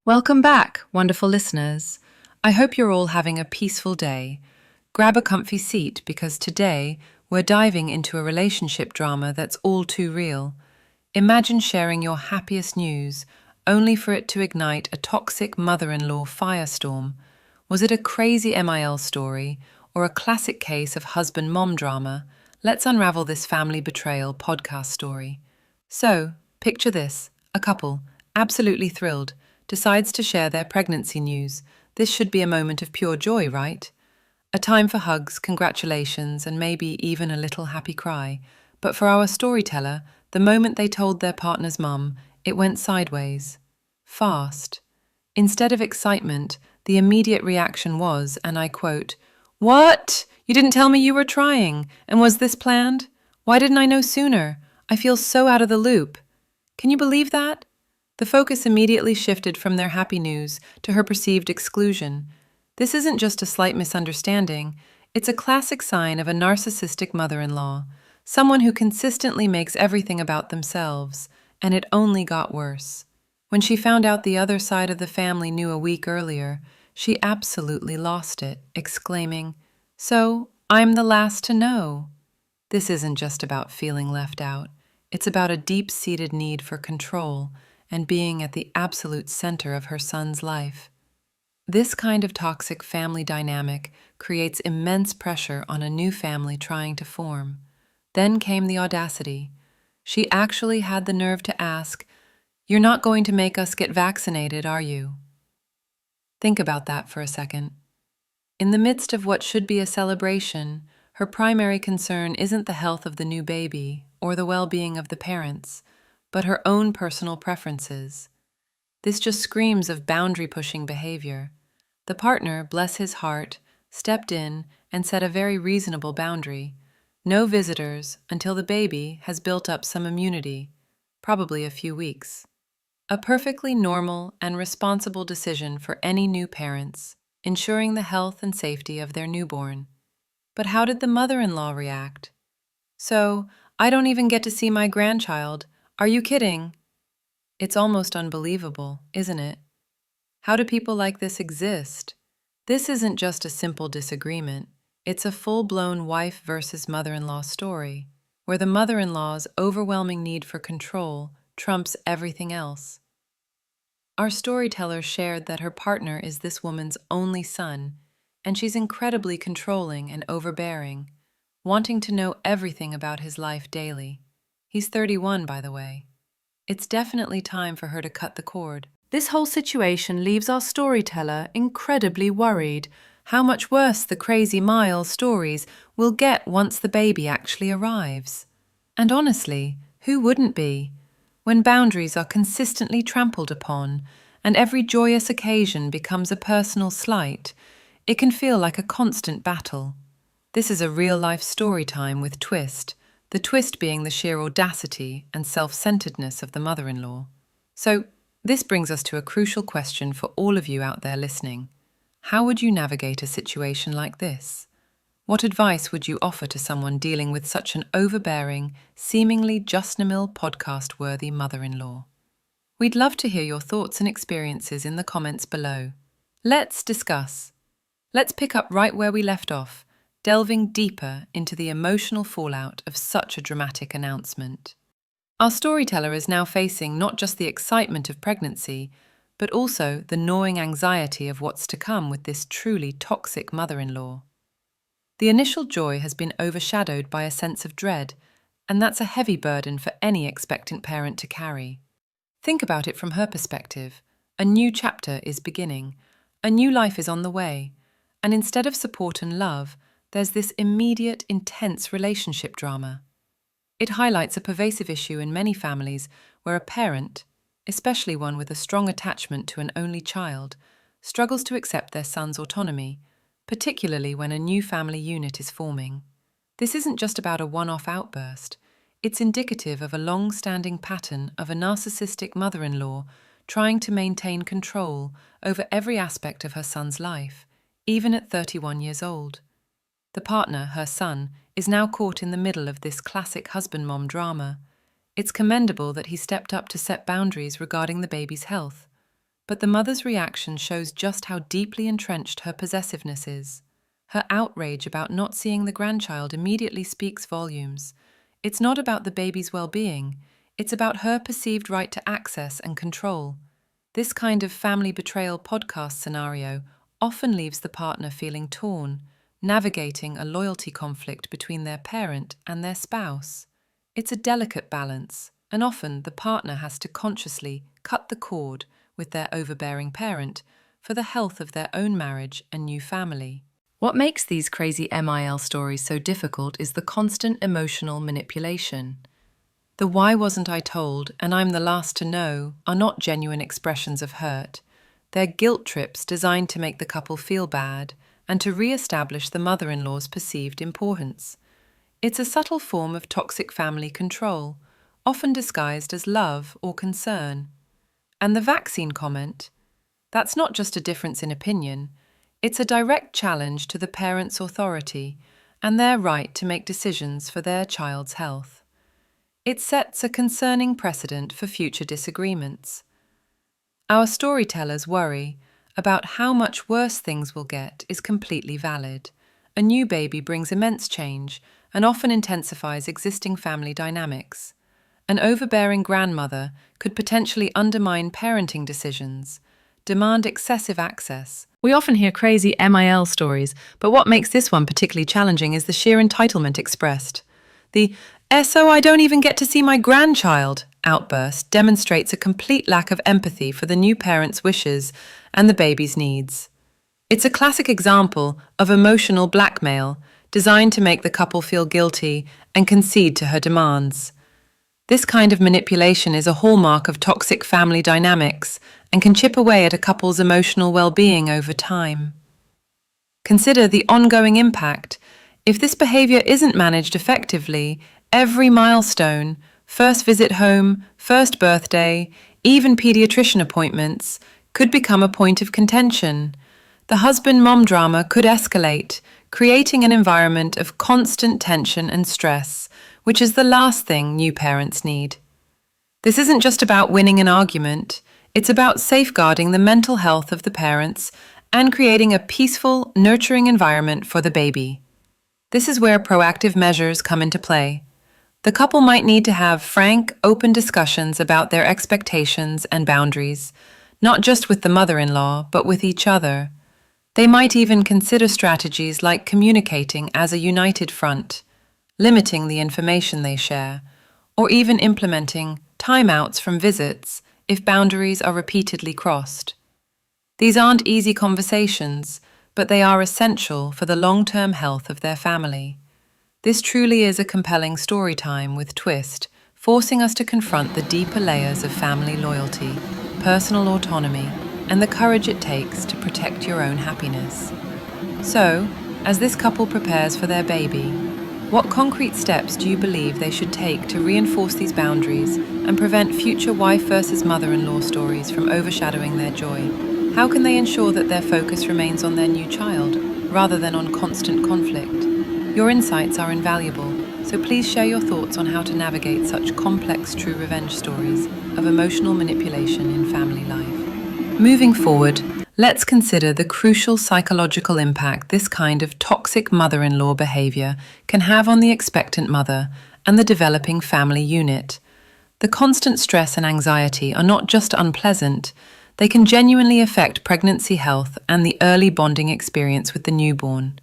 Welcome back, wonderful listeners. I hope you're all having a peaceful day. Grab a comfy seat because today we're diving into a relationship drama that's all too real. Imagine sharing your happiest news only for it to ignite a toxic mother-in-law firestorm. Was it a crazy MIL story or a classic case of husband-mom drama? Let's unravel this family betrayal podcast story. So, picture this: a couple, absolutely thrilled, decides to share their pregnancy news. This should be a moment of pure joy, right? A time for hugs, congratulations, and maybe even a little happy cry. But for our storyteller, the moment they told their partner's mum, it went sideways. Fast. Instead of excitement, the immediate reaction was, and I quote, "What? You didn't tell me you were trying? And was this planned? Why didn't I know sooner? I feel so out of the loop." Can you believe that? The focus immediately shifted from their happy news to her perceived exclusion. This isn't just a slight misunderstanding, it's a classic sign of a narcissistic mother-in-law, someone who consistently makes everything about themselves, and it only got worse. When she found out the other side of the family knew a week earlier, she absolutely lost it, exclaiming, "So, I'm the last to know." This isn't just about feeling left out. It's about a deep-seated need for control and being at the absolute center of her son's life. This kind of toxic family dynamic creates immense pressure on a new family trying to form. Then came the audacity. She actually had the nerve to ask, "You're not going to make us get vaccinated, are you?" Think about that for a second. In the midst of what should be a celebration, her primary concern isn't the health of the new baby or the well-being of the parents, but her own personal preferences. This just screams of boundary-pushing behavior. The partner, bless his heart, stepped in and set a very reasonable boundary. No visitors until the baby has built up some immunity, probably a few weeks. A perfectly normal and responsible decision for any new parents, ensuring the health and safety of their newborn. But how did the mother-in-law react? "So, I don't even get to see my grandchild. Are you kidding?" It's almost unbelievable, isn't it? How do people like this exist? This isn't just a simple disagreement. It's a full-blown wife versus mother-in-law story, where the mother-in-law's overwhelming need for control trumps everything else. Our storyteller shared that her partner is this woman's only son, and she's incredibly controlling and overbearing, wanting to know everything about his life daily. He's 31, by the way. It's definitely time for her to cut the cord. This whole situation leaves our storyteller incredibly worried how much worse the crazy Miles stories will get once the baby actually arrives. And honestly, who wouldn't be? When boundaries are consistently trampled upon and every joyous occasion becomes a personal slight, it can feel like a constant battle. This is a real-life story time with twist, the twist being the sheer audacity and self-centeredness of the mother-in-law. So, this brings us to a crucial question for all of you out there listening. How would you navigate a situation like this? What advice would you offer to someone dealing with such an overbearing, seemingly justnomil podcast-worthy mother-in-law? We'd love to hear your thoughts and experiences in the comments below. Let's discuss. Let's pick up right where we left off, delving deeper into the emotional fallout of such a dramatic announcement. Our storyteller is now facing not just the excitement of pregnancy, but also the gnawing anxiety of what's to come with this truly toxic mother-in-law. The initial joy has been overshadowed by a sense of dread, and that's a heavy burden for any expectant parent to carry. Think about it from her perspective. A new chapter is beginning, a new life is on the way, and instead of support and love, there's this immediate, intense relationship drama. It highlights a pervasive issue in many families where a parent, especially one with a strong attachment to an only child, struggles to accept their son's autonomy, particularly when a new family unit is forming. This isn't just about a one-off outburst. It's indicative of a long-standing pattern of a narcissistic mother-in-law trying to maintain control over every aspect of her son's life, even at 31 years old. The partner, her son, is now caught in the middle of this classic husband-mom drama. It's commendable that he stepped up to set boundaries regarding the baby's health. But the mother's reaction shows just how deeply entrenched her possessiveness is. Her outrage about not seeing the grandchild immediately speaks volumes. It's not about the baby's well-being, it's about her perceived right to access and control. This kind of family betrayal podcast scenario often leaves the partner feeling torn, navigating a loyalty conflict between their parent and their spouse. It's a delicate balance, and often the partner has to consciously cut the cord with their overbearing parent for the health of their own marriage and new family. What makes these crazy MIL stories so difficult is the constant emotional manipulation. The "why wasn't I told" and "I'm the last to know" are not genuine expressions of hurt. They're guilt trips designed to make the couple feel bad and to re-establish the mother-in-law's perceived importance. It's a subtle form of toxic family control, often disguised as love or concern. And the vaccine comment? That's not just a difference in opinion, it's a direct challenge to the parent's authority and their right to make decisions for their child's health. It sets a concerning precedent for future disagreements. Our storyteller's worry about how much worse things will get is completely valid. A new baby brings immense change and often intensifies existing family dynamics. An overbearing grandmother could potentially undermine parenting decisions, demand excessive access. We often hear crazy MIL stories, but what makes this one particularly challenging is the sheer entitlement expressed. The "so I don't even get to see my grandchild" outburst demonstrates a complete lack of empathy for the new parent's wishes and the baby's needs. It's a classic example of emotional blackmail designed to make the couple feel guilty and concede to her demands. This kind of manipulation is a hallmark of toxic family dynamics and can chip away at a couple's emotional well-being over time. Consider the ongoing impact. If this behavior isn't managed effectively, every milestone, first visit home, first birthday, even pediatrician appointments, could become a point of contention. The husband-mom drama could escalate, creating an environment of constant tension and stress, which is the last thing new parents need. This isn't just about winning an argument, it's about safeguarding the mental health of the parents and creating a peaceful, nurturing environment for the baby. This is where proactive measures come into play. The couple might need to have frank, open discussions about their expectations and boundaries, not just with the mother-in-law, but with each other. They might even consider strategies like communicating as a united front, limiting the information they share, or even implementing timeouts from visits if boundaries are repeatedly crossed. These aren't easy conversations, but they are essential for the long-term health of their family. This truly is a compelling story time with twist, forcing us to confront the deeper layers of family loyalty, personal autonomy, and the courage it takes to protect your own happiness. So, as this couple prepares for their baby, what concrete steps do you believe they should take to reinforce these boundaries and prevent future wife versus mother-in-law stories from overshadowing their joy? How can they ensure that their focus remains on their new child, rather than on constant conflict? Your insights are invaluable, so please share your thoughts on how to navigate such complex true revenge stories of emotional manipulation in family life. Moving forward, let's consider the crucial psychological impact this kind of toxic mother-in-law behavior can have on the expectant mother and the developing family unit. The constant stress and anxiety are not just unpleasant, they can genuinely affect pregnancy health and the early bonding experience with the newborn.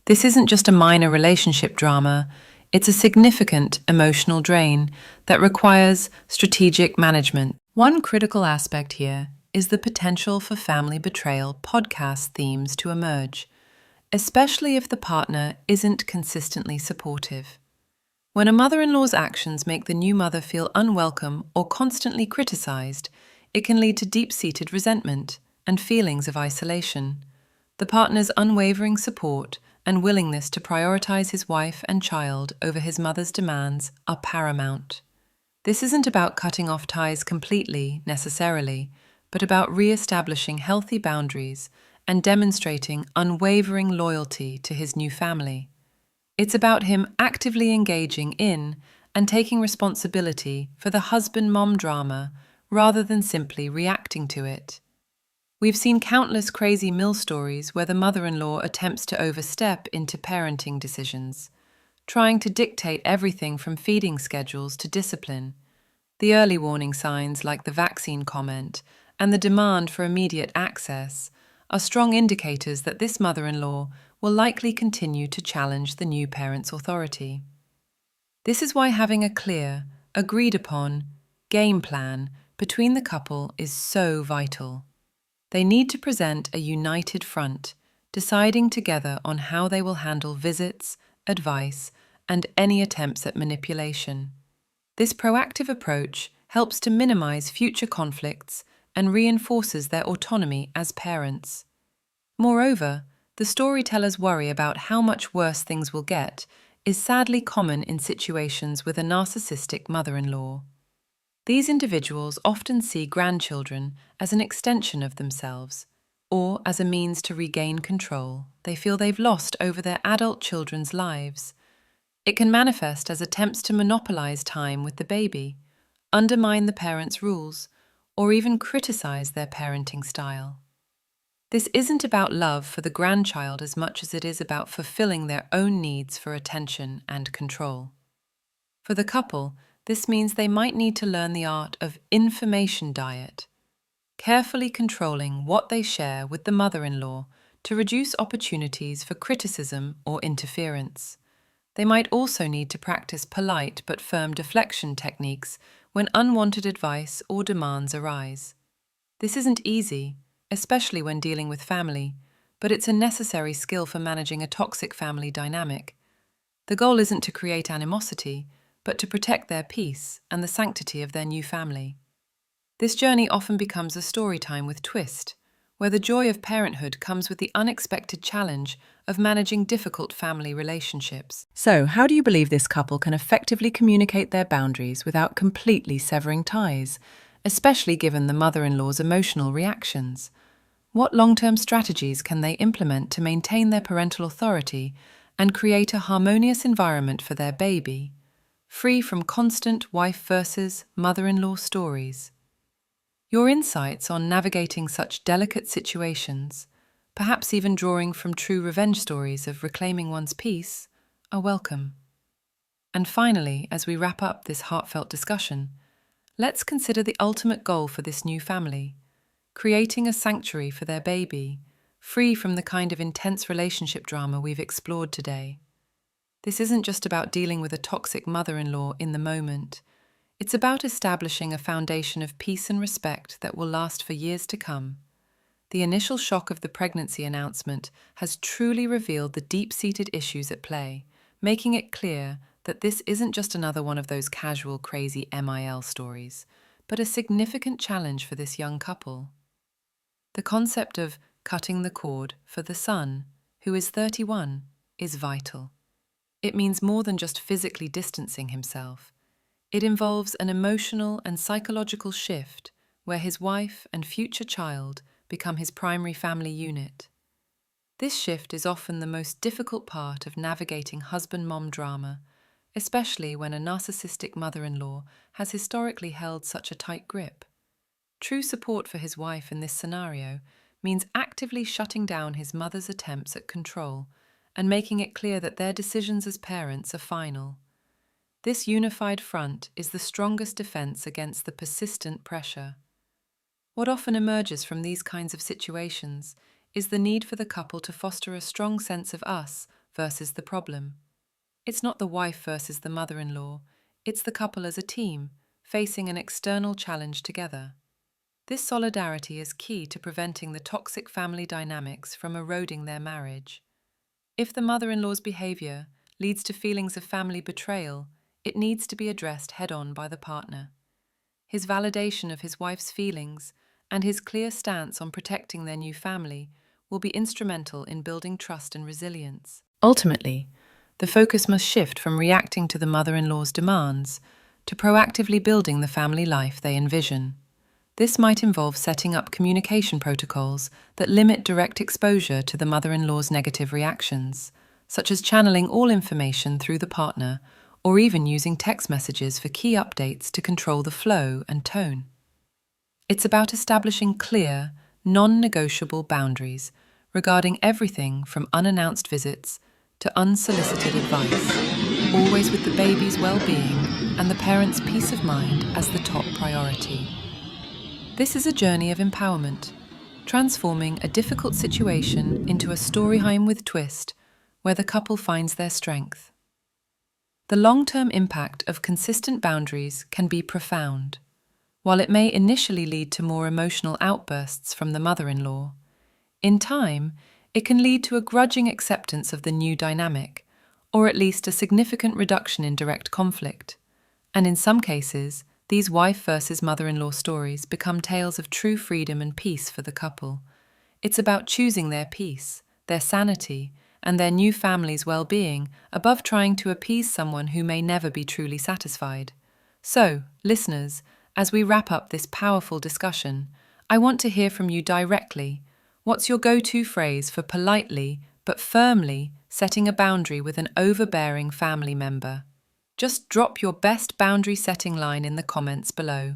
This isn't just a minor relationship drama, it's a significant emotional drain that requires strategic management. One critical aspect here is the potential for family betrayal podcast themes to emerge, especially if the partner isn't consistently supportive. When a mother-in-law's actions make the new mother feel unwelcome or constantly criticized, it can lead to deep-seated resentment and feelings of isolation. The partner's unwavering support and willingness to prioritize his wife and child over his mother's demands are paramount. This isn't about cutting off ties completely, necessarily, but about re-establishing healthy boundaries and demonstrating unwavering loyalty to his new family. It's about him actively engaging in and taking responsibility for the husband-mom drama rather than simply reacting to it. We've seen countless crazy mill stories where the mother-in-law attempts to overstep into parenting decisions, trying to dictate everything from feeding schedules to discipline. The early warning signs, like the vaccine comment and the demand for immediate access, are strong indicators that this mother-in-law will likely continue to challenge the new parent's authority. This is why having a clear, agreed-upon game plan between the couple is so vital. They need to present a united front, deciding together on how they will handle visits, advice, and any attempts at manipulation. This proactive approach helps to minimize future conflicts and reinforces their autonomy as parents. Moreover, the storyteller's worry about how much worse things will get is sadly common in situations with a narcissistic mother-in-law. These individuals often see grandchildren as an extension of themselves, or as a means to regain control they feel they've lost over their adult children's lives. It can manifest as attempts to monopolize time with the baby, undermine the parents' rules, or even criticize their parenting style. This isn't about love for the grandchild as much as it is about fulfilling their own needs for attention and control. For the couple, this means they might need to learn the art of information diet, carefully controlling what they share with the mother-in-law to reduce opportunities for criticism or interference. They might also need to practice polite but firm deflection techniques when unwanted advice or demands arise. This isn't easy, especially when dealing with family, but it's a necessary skill for managing a toxic family dynamic. The goal isn't to create animosity, but to protect their peace and the sanctity of their new family. This journey often becomes a story time with twist, where the joy of parenthood comes with the unexpected challenge of managing difficult family relationships. So, how do you believe this couple can effectively communicate their boundaries without completely severing ties, especially given the mother-in-law's emotional reactions? What long-term strategies can they implement to maintain their parental authority and create a harmonious environment for their baby, free from constant wife versus mother-in-law stories? Your insights on navigating such delicate situations, perhaps even drawing from true revenge stories of reclaiming one's peace, are welcome. And finally, as we wrap up this heartfelt discussion, let's consider the ultimate goal for this new family: creating a sanctuary for their baby, free from the kind of intense relationship drama we've explored today. This isn't just about dealing with a toxic mother-in-law in the moment. It's about establishing a foundation of peace and respect that will last for years to come. The initial shock of the pregnancy announcement has truly revealed the deep-seated issues at play, making it clear that this isn't just another one of those casual, crazy MIL stories, but a significant challenge for this young couple. The concept of cutting the cord for the son, who is 31, is vital. It means more than just physically distancing himself. It involves an emotional and psychological shift where his wife and future child become his primary family unit. This shift is often the most difficult part of navigating husband-mom drama, especially when a narcissistic mother-in-law has historically held such a tight grip. True support for his wife in this scenario means actively shutting down his mother's attempts at control and making it clear that their decisions as parents are final. This unified front is the strongest defense against the persistent pressure. What often emerges from these kinds of situations is the need for the couple to foster a strong sense of us versus the problem. It's not the wife versus the mother-in-law, it's the couple as a team, facing an external challenge together. This solidarity is key to preventing the toxic family dynamics from eroding their marriage. If the mother-in-law's behavior leads to feelings of family betrayal, it needs to be addressed head-on by the partner. His validation of his wife's feelings and his clear stance on protecting their new family will be instrumental in building trust and resilience. Ultimately, the focus must shift from reacting to the mother-in-law's demands to proactively building the family life they envision. This might involve setting up communication protocols that limit direct exposure to the mother-in-law's negative reactions, such as channeling all information through the partner or even using text messages for key updates to control the flow and tone. It's about establishing clear, non-negotiable boundaries regarding everything from unannounced visits to unsolicited advice, always with the baby's well-being and the parent's peace of mind as the top priority. This is a journey of empowerment, transforming a difficult situation into a storytime with twist where the couple finds their strength. The long-term impact of consistent boundaries can be profound. While it may initially lead to more emotional outbursts from the mother-in-law, in time, it can lead to a grudging acceptance of the new dynamic, or at least a significant reduction in direct conflict. And in some cases, these wife versus mother-in-law stories become tales of true freedom and peace for the couple. It's about choosing their peace, their sanity, and their new family's well-being above trying to appease someone who may never be truly satisfied. So, listeners, as we wrap up this powerful discussion, I want to hear from you directly. What's your go-to phrase for politely but firmly setting a boundary with an overbearing family member? Just drop your best boundary setting line in the comments below.